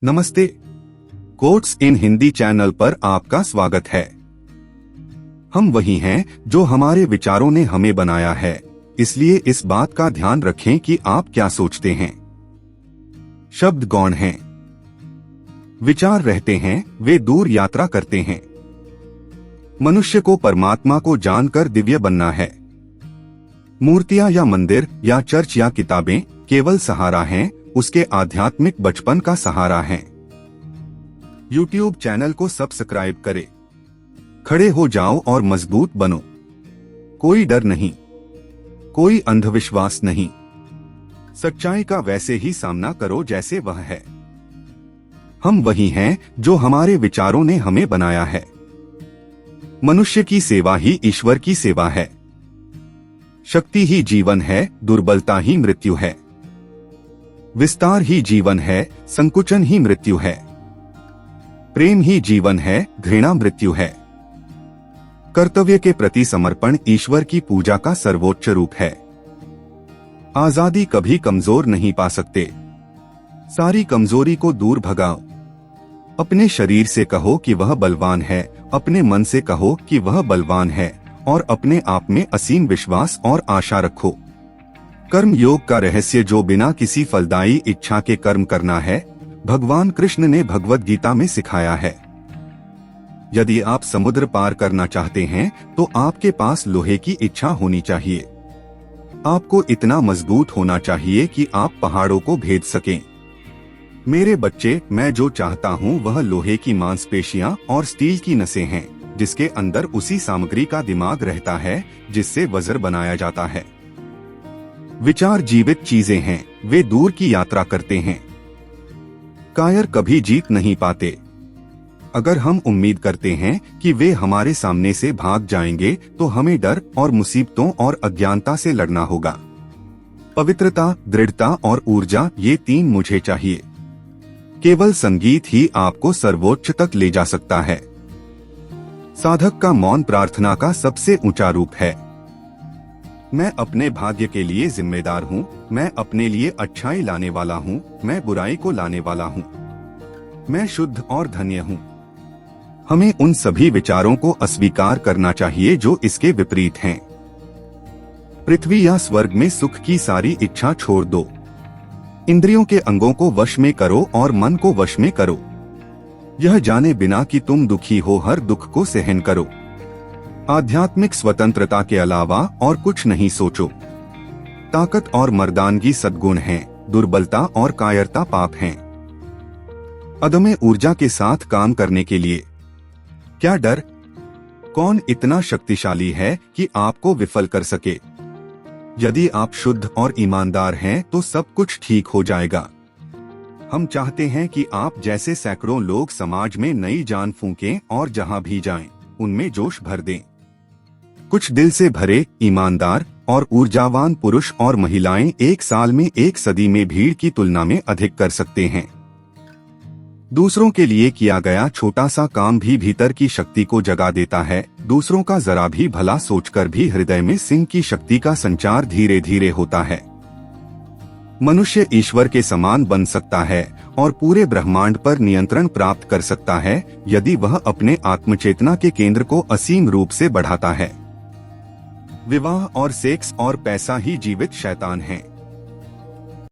नमस्ते। Quotes in Hindi channel पर आपका स्वागत है। हम वही हैं जो हमारे विचारों ने हमें बनाया है, इसलिए इस बात का ध्यान रखें कि आप क्या सोचते हैं। शब्द गौण हैं, विचार रहते हैं, वे दूर यात्रा करते हैं। मनुष्य को परमात्मा को जानकर दिव्य बनना है। मूर्तियां या मंदिर या चर्च या किताबें केवल सहारा हैं, उसके आध्यात्मिक बचपन का सहारा है। YouTube चैनल को सब्सक्राइब करें। खड़े हो जाओ और मजबूत बनो। कोई डर नहीं, कोई अंधविश्वास नहीं। सच्चाई का वैसे ही सामना करो जैसे वह है। हम वही हैं जो हमारे विचारों ने हमें बनाया है। मनुष्य की सेवा ही ईश्वर की सेवा है। शक्ति ही जीवन है, दुर्बलता ही मृत्यु है। विस्तार ही जीवन है, संकुचन ही मृत्यु है। प्रेम ही जीवन है, घृणा मृत्यु है। कर्तव्य के प्रति समर्पण ईश्वर की पूजा का सर्वोच्च रूप है। आजादी कभी कमजोर नहीं पा सकते। सारी कमजोरी को दूर भगाओ। अपने शरीर से कहो कि वह बलवान है, अपने मन से कहो कि वह बलवान है, और अपने आप में असीम विश्वास और आशा रखो। कर्म योग का रहस्य जो बिना किसी फलदायी इच्छा के कर्म करना है, भगवान कृष्ण ने भगवद गीता में सिखाया है। यदि आप समुद्र पार करना चाहते हैं तो आपके पास लोहे की इच्छा होनी चाहिए। आपको इतना मजबूत होना चाहिए कि आप पहाड़ों को भेद सकें। मेरे बच्चे, मैं जो चाहता हूँ वह लोहे की मांसपेशियां और स्टील की नसें हैं, जिसके अंदर उसी सामग्री का दिमाग रहता है जिससे वज्र बनाया जाता है। विचार जीवित चीजें हैं, वे दूर की यात्रा करते हैं। कायर कभी जीत नहीं पाते। अगर हम उम्मीद करते हैं कि वे हमारे सामने से भाग जाएंगे तो हमें डर और मुसीबतों और अज्ञानता से लड़ना होगा। पवित्रता, दृढ़ता और ऊर्जा, ये तीन मुझे चाहिए। केवल संगीत ही आपको सर्वोच्च तक ले जा सकता है। साधक का मौन प्रार्थना का सबसे ऊंचा रूप है। मैं अपने भाग्य के लिए जिम्मेदार हूँ, मैं अपने लिए अच्छाई लाने वाला हूँ, मैं बुराई को लाने वाला हूँ, मैं शुद्ध और धन्य हूँ। हमें उन सभी विचारों को अस्वीकार करना चाहिए जो इसके विपरीत हैं। पृथ्वी या स्वर्ग में सुख की सारी इच्छा छोड़ दो। इंद्रियों के अंगों को वश में करो और मन को वश में करो। यह जाने बिना कि तुम दुखी हो, हर दुख को सहन करो। आध्यात्मिक स्वतंत्रता के अलावा और कुछ नहीं सोचो। ताकत और मर्दानगी सद्गुण हैं, दुर्बलता और कायरता पाप हैं। अदम्य ऊर्जा के साथ काम करने के लिए क्या डर? कौन इतना शक्तिशाली है कि आपको विफल कर सके? यदि आप शुद्ध और ईमानदार हैं तो सब कुछ ठीक हो जाएगा। हम चाहते हैं कि आप जैसे सैकड़ों लोग समाज में नई जान फूंकें और जहां भी जाएं, उनमें जोश भर दें। कुछ दिल से भरे, ईमानदार और ऊर्जावान पुरुष और महिलाएं एक साल में एक सदी में भीड़ की तुलना में अधिक कर सकते हैं। दूसरों के लिए किया गया छोटा सा काम भी भीतर की शक्ति को जगा देता है। दूसरों का जरा भी भला सोचकर भी हृदय में सिंह की शक्ति का संचार धीरे धीरे होता है। मनुष्य ईश्वर के समान बन सकता है और पूरे ब्रह्मांड पर नियंत्रण प्राप्त कर सकता है यदि वह अपने आत्मचेतना के केंद्र को असीम रूप से बढ़ाता है। विवाह और सेक्स और पैसा ही जीवित शैतान हैं।